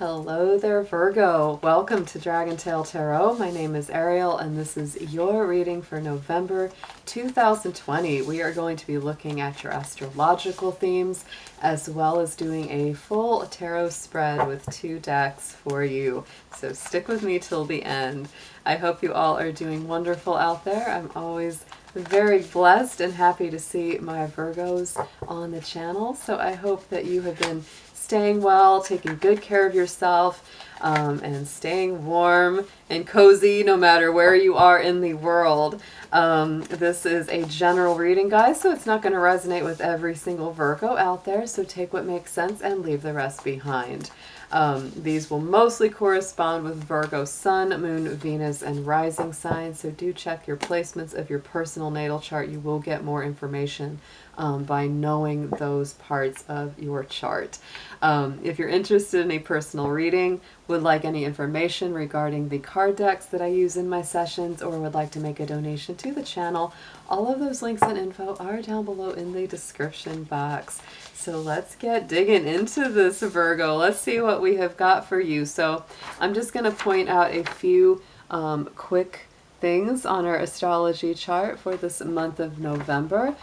Hello there, Virgo. Welcome to Dragon Tail Tarot. My name is Ariel, and this is your reading for November 2020. We are going to be looking at your astrological themes, as well as doing a full tarot spread with 2 decks for you. So stick with me till the end. I hope you all are doing wonderful out there. I'm always very blessed and happy to see my Virgos on the channel. So I hope that you have been staying well, taking good care of yourself, and staying warm and cozy no matter where you are in the world. This is a general reading, guys, so it's not going to resonate with every single Virgo out there, so take what makes sense and leave the rest behind. These will mostly correspond with Virgo Sun, Moon, Venus, and Rising signs, so do check your placements of your personal natal chart. You will get more information by knowing those parts of your chart. If you're interested in a personal reading, would like any information regarding the card decks that I use in my sessions, or would like to make a donation to the channel, all of those links and info are down below in the description box. So let's get digging into this, Virgo. Let's see what we have got for you. So I'm just going to point out a few quick things on our astrology chart for this month of November.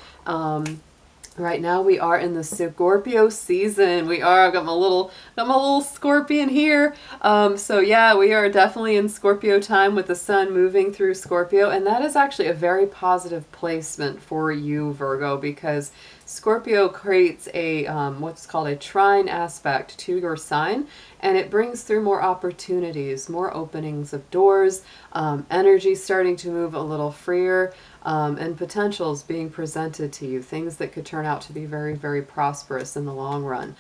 Right now we are in the Scorpio season. I've got my little scorpion here. So yeah, we are definitely in Scorpio time with the sun moving through Scorpio, and that is actually a very positive placement for you, Virgo, because Scorpio creates a what's called a trine aspect to your sign, and it brings through more opportunities, more openings of doors, energy starting to move a little freer, and potentials being presented to you, things that could turn out to be very, very prosperous in the long run.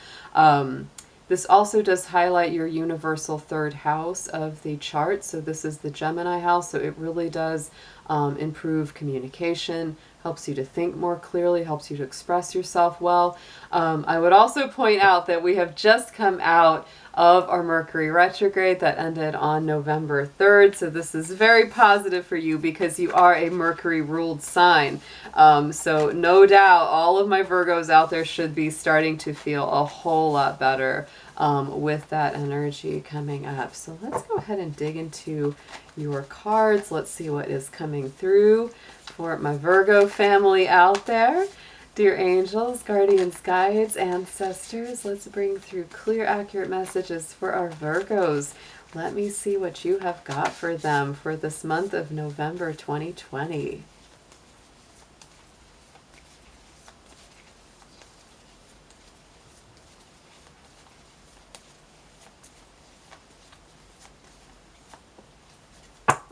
This also does highlight your universal 3rd house of the chart. So this is the Gemini house, so it really does improve communication, helps you to think more clearly, helps you to express yourself well. I would also point out that we have just come out of our Mercury retrograde that ended on November 3rd. So this is very positive for you because you are a Mercury ruled sign. So no doubt all of my Virgos out there should be starting to feel a whole lot better with that energy coming up. So let's go ahead and dig into your cards. Let's see what is coming through for my Virgo family out there. Dear angels, guardians, guides, ancestors, let's bring through clear, accurate messages for our Virgos. Let me see what you have got for them for this month of November 2020.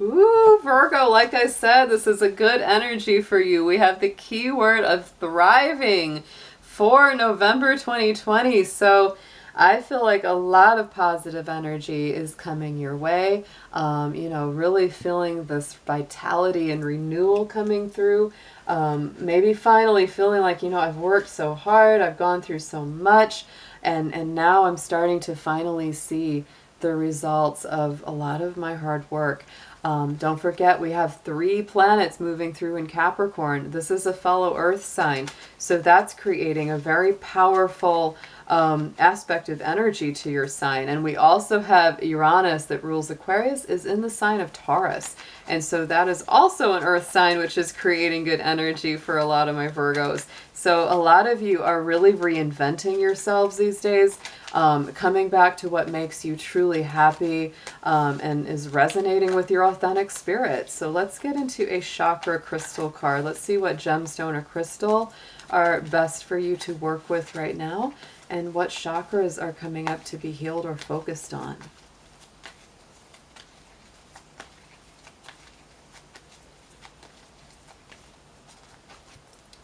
Ooh, Virgo, like I said, this is a good energy for you. We have the keyword of thriving for November 2020. So I feel like a lot of positive energy is coming your way. Really feeling this vitality and renewal coming through. Maybe finally feeling like, I've worked so hard, I've gone through so much, and now I'm starting to finally see the results of a lot of my hard work. Don't forget, we have 3 planets moving through in Capricorn. This is a fellow Earth sign, so that's creating a very powerful aspect of energy to your sign. And we also have Uranus that rules Aquarius is in the sign of Taurus, and so that is also an Earth sign, which is creating good energy for a lot of my Virgos. So a lot of you are really reinventing yourselves these days, coming back to what makes you truly happy, and is resonating with your authentic spirit. So let's get into a chakra crystal card. Let's see what gemstone or crystal are best for you to work with right now, and what chakras are coming up to be healed or focused on.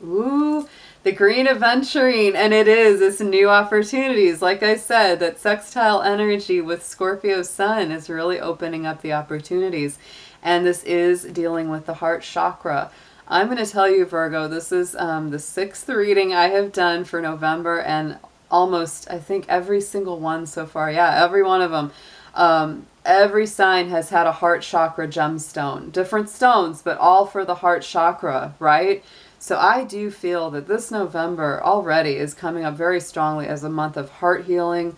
Ooh, the green aventurine, and it's new opportunities. Like I said, that sextile energy with Scorpio sun is really opening up the opportunities, and this is dealing with the heart chakra. I'm going to tell you, Virgo, this is the 6th reading I have done for November, and almost, I think, every single one so far. Yeah, every one of them. Every sign has had a heart chakra gemstone. Different stones, but all for the heart chakra, right? So I do feel that this November already is coming up very strongly as a month of heart healing,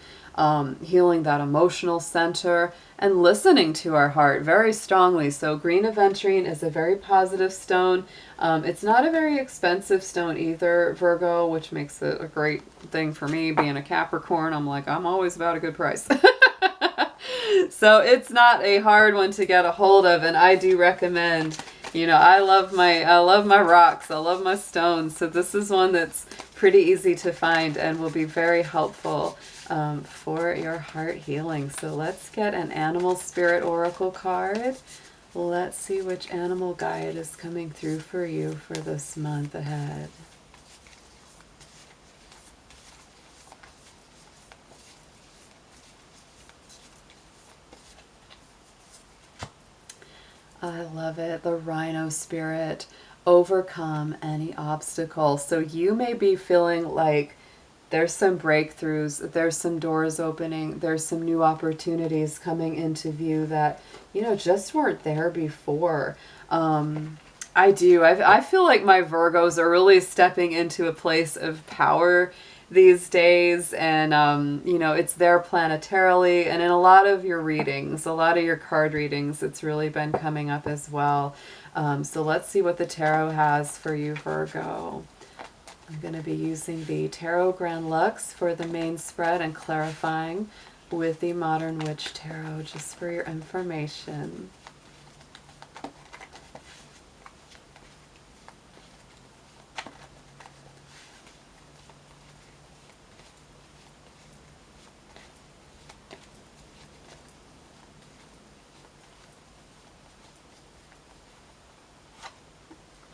healing that emotional center, and listening to our heart very strongly. So green aventurine is a very positive stone. It's not a very expensive stone either, Virgo, which makes it a great thing for me. Being a Capricorn, I'm like, I'm always about a good price. So it's not a hard one to get a hold of, and I do recommend, I love my rocks, I love my stones. So this is one that's pretty easy to find and will be very helpful for your heart healing. So let's get an animal spirit oracle card. Let's see which animal guide is coming through for you for this month ahead. I love it. The rhino spirit. Overcome any obstacle. So you may be feeling like there's some breakthroughs, there's some doors opening, there's some new opportunities coming into view that, just weren't there before. I feel like my Virgos are really stepping into a place of power these days, and it's there planetarily, and in a lot of your readings, a lot of your card readings, it's really been coming up as well. So let's see what the tarot has for you, Virgo. I'm going to be using the Tarot Grand Lux for the main spread and clarifying with the Modern Witch Tarot just for your information.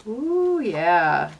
Ooh, yeah.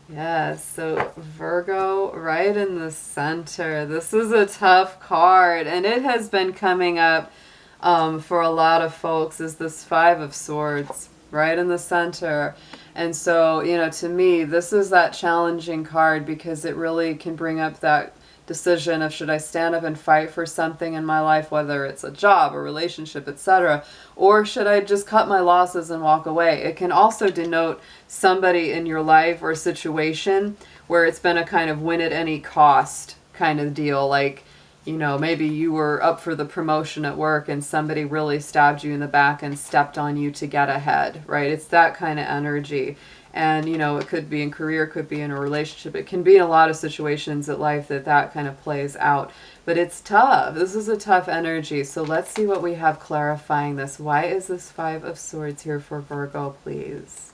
Yes, so Virgo right in the center. This is a tough card, and it has been coming up for a lot of folks, is this Five of Swords right in the center. And so, to me, this is that challenging card because it really can bring up that decision of, should I stand up and fight for something in my life, whether it's a job, a relationship, etc., or should I just cut my losses and walk away? It can also denote somebody in your life or situation where it's been a kind of win at any cost kind of deal. Like, maybe you were up for the promotion at work and somebody really stabbed you in the back and stepped on you to get ahead, right? It's that kind of energy. And, it could be in career, could be in a relationship. It can be in a lot of situations in life that kind of plays out. But it's tough. This is a tough energy. So let's see what we have clarifying this. Why is this Five of Swords here for Virgo, please?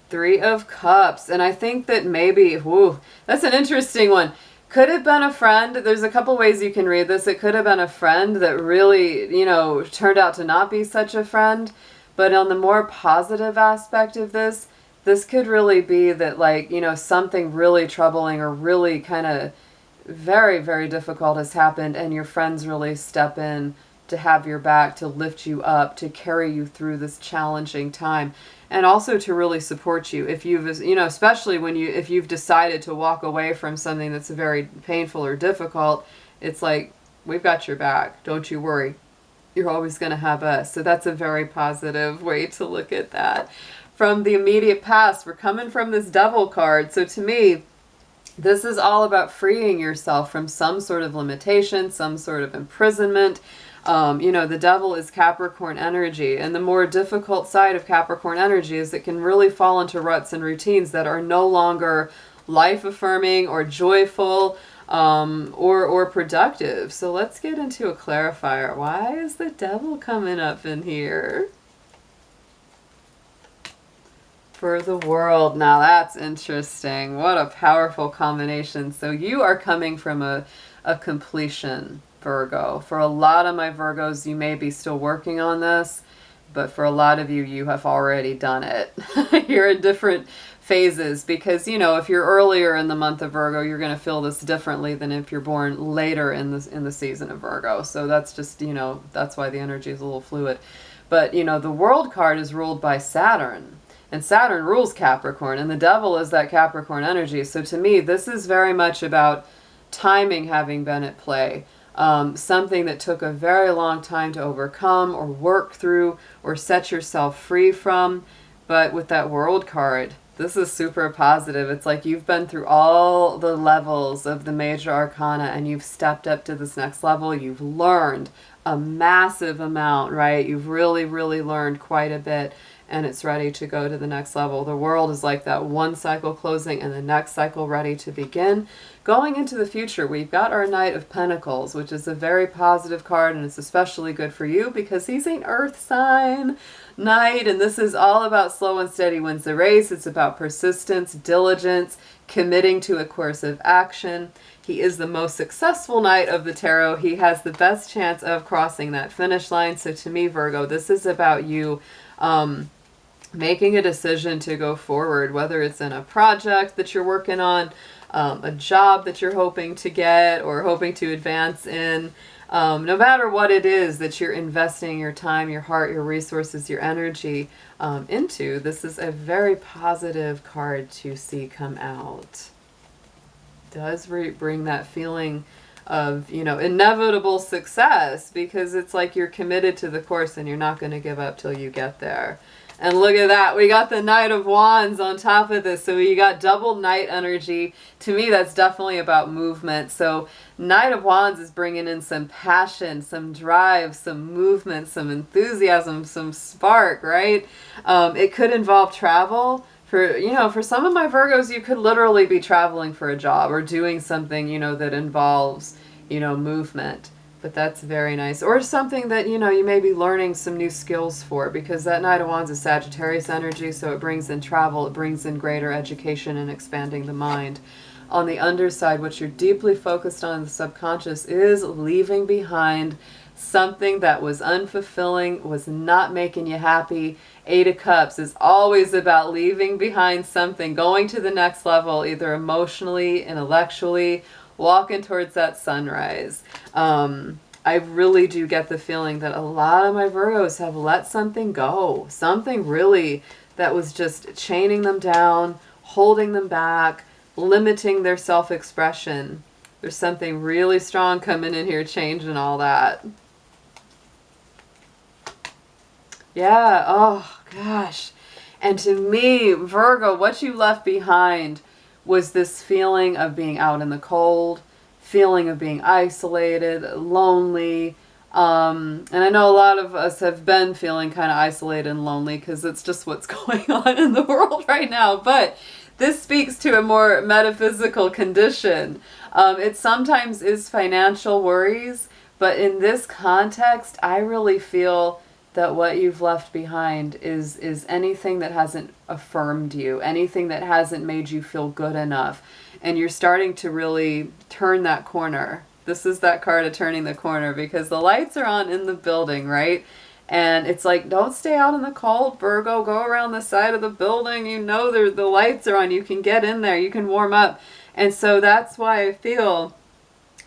Three of Cups. And I think that maybe, that's an interesting one. Could have been a friend. There's a couple ways you can read this. It could have been a friend that really, turned out to not be such a friend. But on the more positive aspect of this could really be that, like, something really troubling or really kind of very, very difficult has happened, and your friends really step in to have your back, to lift you up, to carry you through this challenging time. And also to really support you if you've, especially if you've decided to walk away from something that's very painful or difficult, it's like, we've got your back. Don't you worry. You're always going to have us. So that's a very positive way to look at that. From the immediate past, we're coming from this Devil card. So to me, this is all about freeing yourself from some sort of limitation, some sort of imprisonment. The Devil is Capricorn energy, and the more difficult side of Capricorn energy is it can really fall into ruts and routines that are no longer life-affirming or joyful or productive. So let's get into a clarifier. Why is the Devil coming up in here? For the World. Now that's interesting. What a powerful combination. So you are coming from a completion, Virgo. For a lot of my Virgos, you may be still working on this, but for a lot of you, you have already done it. You're in different phases because, if you're earlier in the month of Virgo, you're going to feel this differently than if you're born later in the season of Virgo. So that's just, that's why the energy is a little fluid. But, the World card is ruled by Saturn. And Saturn rules Capricorn, and the Devil is that Capricorn energy. So to me, this is very much about timing having been at play. Something that took a very long time to overcome or work through or set yourself free from. But with that World card, this is super positive. It's like you've been through all the levels of the major arcana and you've stepped up to this next level. You've learned a massive amount, right? You've really, really learned quite a bit, and it's ready to go to the next level. The World is like that one cycle closing and the next cycle ready to begin. Going into the future, we've got our Knight of Pentacles, which is a very positive card, and it's especially good for you because he's an earth sign knight, and this is all about slow and steady wins the race. It's about persistence, diligence, committing to a course of action. He is the most successful knight of the tarot. He has the best chance of crossing that finish line. So to me, Virgo, this is about you making a decision to go forward, whether it's in a project that you're working on, a job that you're hoping to get or hoping to advance in. No matter what it is that you're investing your time, your heart, your resources, your energy into, this is a very positive card to see come out. Does bring that feeling of, you know, inevitable success, because it's like you're committed to the course and you're not going to give up till you get there. And look at that, we got the Knight of Wands on top of this, so you got double Knight energy. To me, that's definitely about movement. So Knight of Wands is bringing in some passion, some drive, some movement, some enthusiasm, some spark, right? It could involve travel. For, you know, for some of my Virgos, you could literally be traveling for a job or doing something, you know, that involves, you know, movement. But that's very nice. Or something that, you know, you may be learning some new skills for, because that Knight of Wands is Sagittarius energy, so it brings in travel, it brings in greater education and expanding the mind. On the underside, what you're deeply focused on in the subconscious is leaving behind something that was unfulfilling, was not making you happy. Eight of Cups is always about leaving behind something, going to the next level, either emotionally, intellectually, walking towards that sunrise. I really do get the feeling that a lot of my Virgos have let something go. Something really that was just chaining them down, holding them back, limiting their self-expression. There's something really strong coming in here, changing all that. Yeah, oh gosh. And to me, Virgo, what you left behind was this feeling of being out in the cold, feeling of being isolated, lonely. And I know a lot of us have been feeling kind of isolated and lonely because it's just what's going on in the world right now. But this speaks to a more metaphysical condition. It sometimes is financial worries, but in this context, I really feel that what you've left behind is anything that hasn't affirmed you, anything that hasn't made you feel good enough. And you're starting to really turn that corner. This is that card of turning the corner, because the lights are on in the building, right? And it's like, don't stay out in the cold, Virgo. Go around the side of the building. You know the lights are on. You can get in there. You can warm up. And so that's why I feel,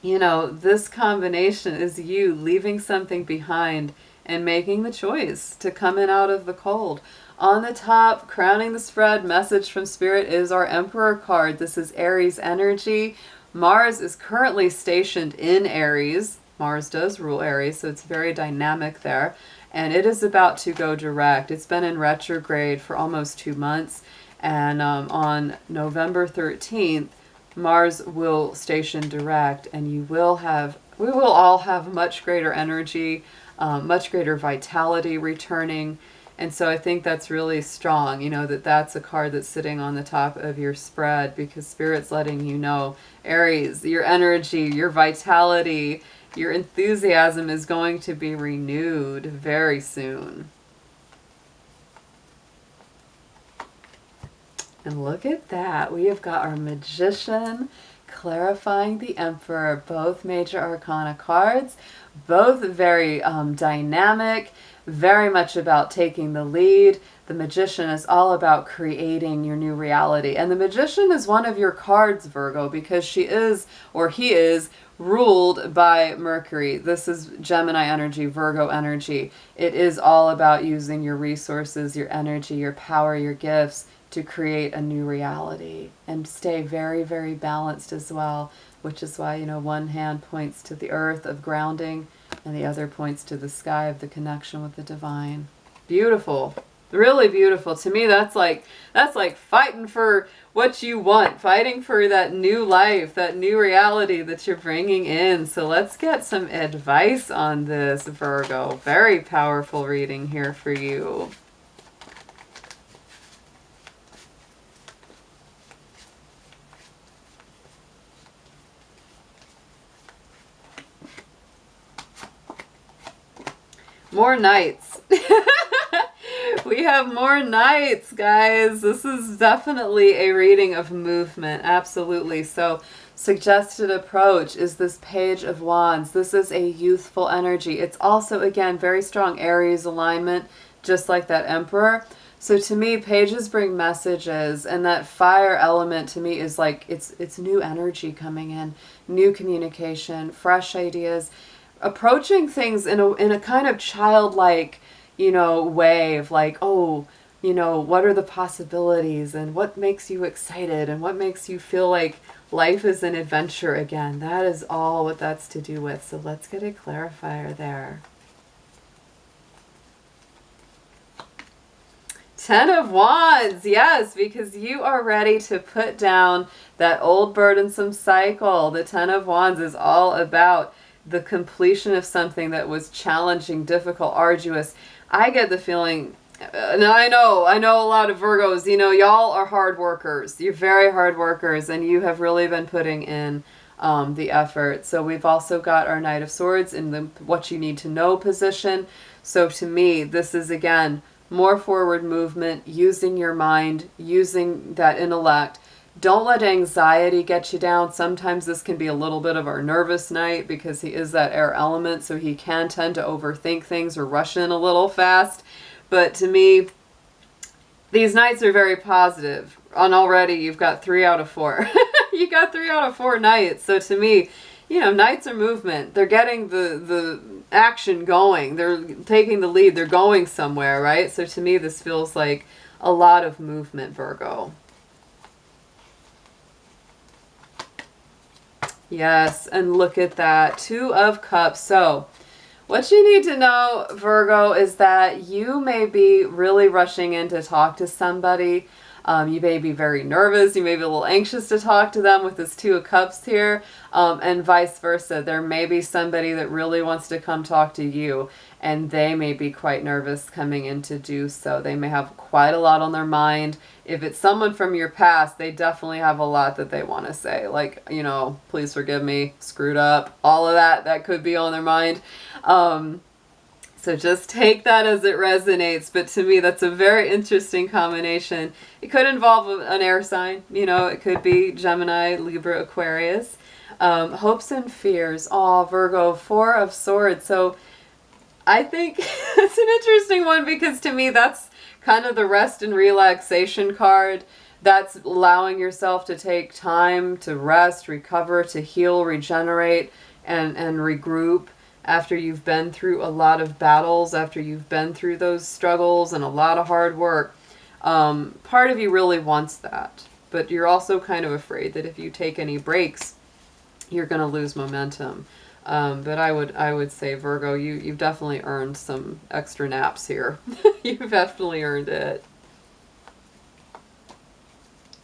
you know, this combination is you leaving something behind and making the choice to come in out of the cold. On the top, crowning the spread, message from Spirit, is our Emperor card. This is Aries energy. Mars is currently stationed in Aries. Mars does rule Aries, so it's very dynamic there. And it is about to go direct. It's been in retrograde for almost 2 months. And on November 13th, Mars will station direct, and we will all have much greater energy, much greater vitality returning. And so I think that's really strong, you know, that's a card that's sitting on the top of your spread, because Spirit's letting you know, Aries, your energy, your vitality, your enthusiasm is going to be renewed very soon. And look at that. We have got our Magician clarifying the Emperor, both major arcana cards, both very dynamic, very much about taking the lead. The Magician is all about creating your new reality. And the Magician is one of your cards, Virgo, because she is, or he is, ruled by Mercury. This is Gemini energy, Virgo energy. It is all about using your resources, your energy, your power, your gifts to create a new reality, and stay very, very balanced as well, which is why, you know, one hand points to the earth of grounding and the other points to the sky of the connection with the divine. Beautiful. Really beautiful. To me, that's like fighting for what you want, fighting for that new life, that new reality that you're bringing in. So let's get some advice on this, Virgo. Very powerful reading here for you. More knights. We have more knights, guys. This is definitely a reading of movement. Absolutely. So suggested approach is this Page of Wands. This is a youthful energy. It's also, again, very strong Aries alignment, just like that Emperor. So to me, pages bring messages, and that fire element to me is like it's new energy coming in, new communication, fresh ideas, approaching things in a kind of childlike, way of like, oh, what are the possibilities and what makes you excited and what makes you feel like life is an adventure again. That is all what that's to do with. So let's get a clarifier there. Ten of Wands, yes, because you are ready to put down that old burdensome cycle. The Ten of Wands is all about the completion of something that was challenging, difficult, arduous. I get the feeling, and I know a lot of Virgos, y'all are hard workers. You're very hard workers, and you have really been putting in the effort. So we've also got our Knight of Swords in the what you need to know position. So to me, this is, again, more forward movement, using your mind, using that intellect. Don't let anxiety get you down. Sometimes this can be a little bit of our nervous Knight because he is that air element, so he can tend to overthink things or rush in a little fast. But to me, these Knights are very positive. And already you've got 3 out of 4. You got 3 out of 4 Knights. So to me, Knights are movement. They're getting the action going. They're taking the lead. They're going somewhere, right? So to me, this feels like a lot of movement, Virgo. Yes, and look at that. 2 of Cups. So what you need to know, Virgo, is that you may be really rushing in to talk to somebody. You may be very nervous. You may be a little anxious to talk to them with this 2 of Cups here, and vice versa. There may be somebody that really wants to come talk to you, and they may be quite nervous coming in to do so. They may have quite a lot on their mind. If it's someone from your past, they definitely have a lot that they want to say. Like, please forgive me, screwed up, all of that could be on their mind. So just take that as it resonates. But to me, that's a very interesting combination. It could involve an air sign. It could be Gemini, Libra, Aquarius. Hopes and fears. Oh, Virgo, 4 of Swords. So I think it's an interesting one because to me, that's kind of the rest and relaxation card. That's allowing yourself to take time to rest, recover, to heal, regenerate, and regroup after you've been through a lot of battles, after you've been through those struggles and a lot of hard work. Part of you really wants that, but you're also kind of afraid that if you take any breaks, you're going to lose momentum. But I would say, Virgo, you've definitely earned some extra naps here. You've definitely earned it.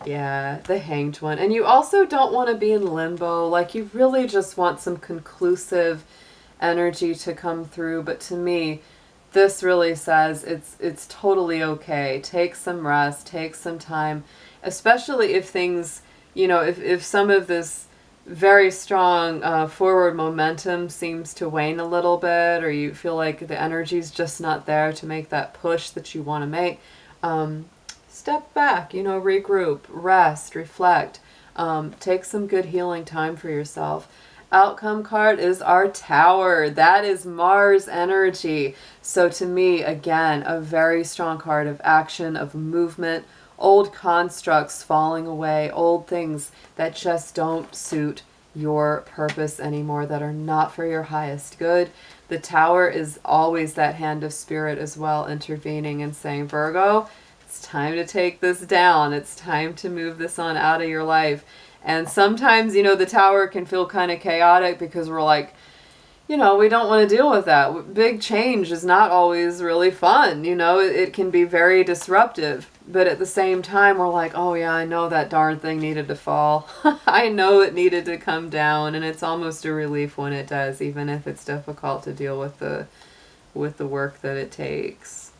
Yeah, the Hanged One. And you also don't want to be in limbo. Like, you really just want some conclusive energy to come through. But to me, this really says it's totally okay. Take some rest, take some time, especially if things, if some of this very strong forward momentum seems to wane a little bit, or you feel like the energy's just not there to make that push that you want to make. Step back, regroup, rest, reflect, take some good healing time for yourself. Outcome card is our Tower. That is Mars energy. So to me, again, a very strong card of action, of movement, old constructs falling away, old things that just don't suit your purpose anymore, that are not for your highest good. The Tower is always that hand of spirit as well, intervening and saying, Virgo, it's time to take this down. It's time to move this on out of your life. And sometimes, the Tower can feel kind of chaotic because we're like, you know, we don't want to deal with that. Big change is not always really fun. You know, it can be very disruptive. But at the same time, we're like, oh yeah, I know that darn thing needed to fall. I know it needed to come down. And it's almost a relief when it does, even if it's difficult to deal with the work that it takes.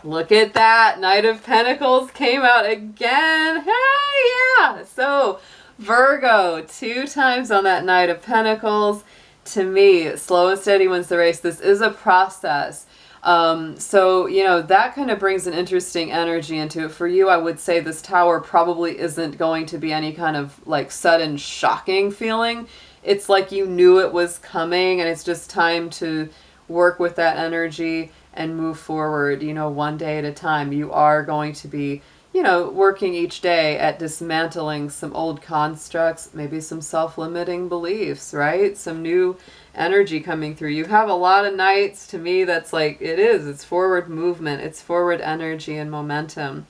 Look at that. Knight of Pentacles came out again. Hey, yeah. So Virgo, 2 times on that Knight of Pentacles. To me, slow and steady wins the race. This is a process. So, you know, that kind of brings an interesting energy into it. For you, I would say this Tower probably isn't going to be any kind of like sudden shocking feeling. It's like you knew it was coming, and it's just time to work with that energy and move forward, you know, one day at a time. You are going to be, you know, working each day at dismantling some old constructs, maybe some self-limiting beliefs, right? Some new energy coming through. You have a lot of nights, to me, that's like, it's forward movement, it's forward energy and momentum.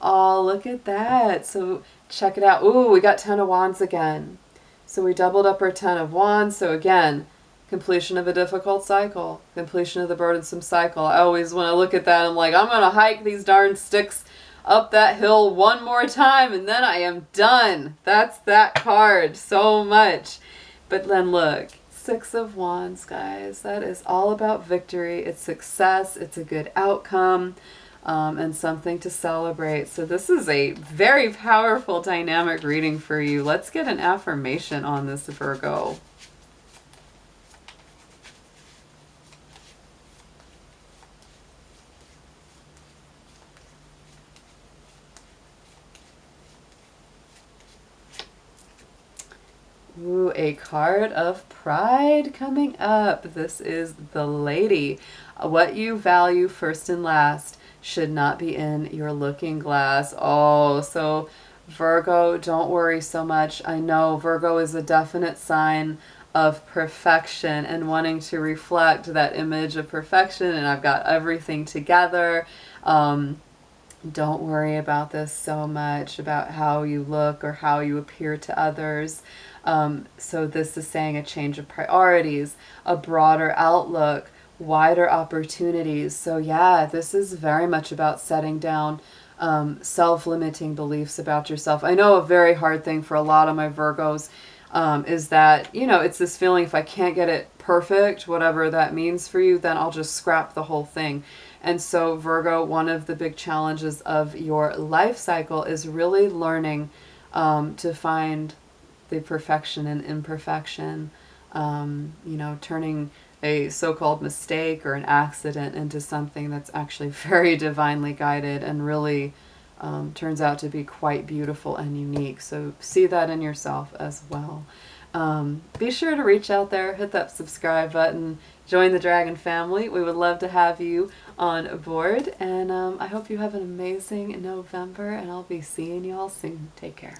Oh, look at that. So check it out. Ooh, we got 10 of Wands again. So we doubled up our 10 of Wands. So again, completion of a difficult cycle, completion of the burdensome cycle. I always, when I look at that, I'm like, I'm going to hike these darn sticks up that hill one more time, and then I am done. That's that card so much. But then look, 6 of Wands, guys. That is all about victory. It's success. It's a good outcome, and something to celebrate. So this is a very powerful dynamic reading for you. Let's get an affirmation on this, Virgo. Ooh, a card of pride coming up. This is the Lady. What you value first and last should not be in your looking glass. Oh, so Virgo, don't worry so much. I know Virgo is a definite sign of perfection and wanting to reflect that image of perfection, and I've got everything together. Don't worry about this so much, about how you look or how you appear to others. So this is saying a change of priorities, a broader outlook, wider opportunities. So yeah, this is very much about setting down self-limiting beliefs about yourself. I know a very hard thing for a lot of my Virgos is that, you know, it's this feeling, if I can't get it perfect, whatever that means for you, then I'll just scrap the whole thing. And so Virgo, one of the big challenges of your life cycle is really learning to find the perfection and imperfection, you know, turning a so-called mistake or an accident into something that's actually very divinely guided and really turns out to be quite beautiful and unique. So see that in yourself as well. Be sure to reach out there, hit that subscribe button, join the Dragon family. We would love to have you on board, and I hope you have an amazing November, and I'll be seeing you all soon. Take care.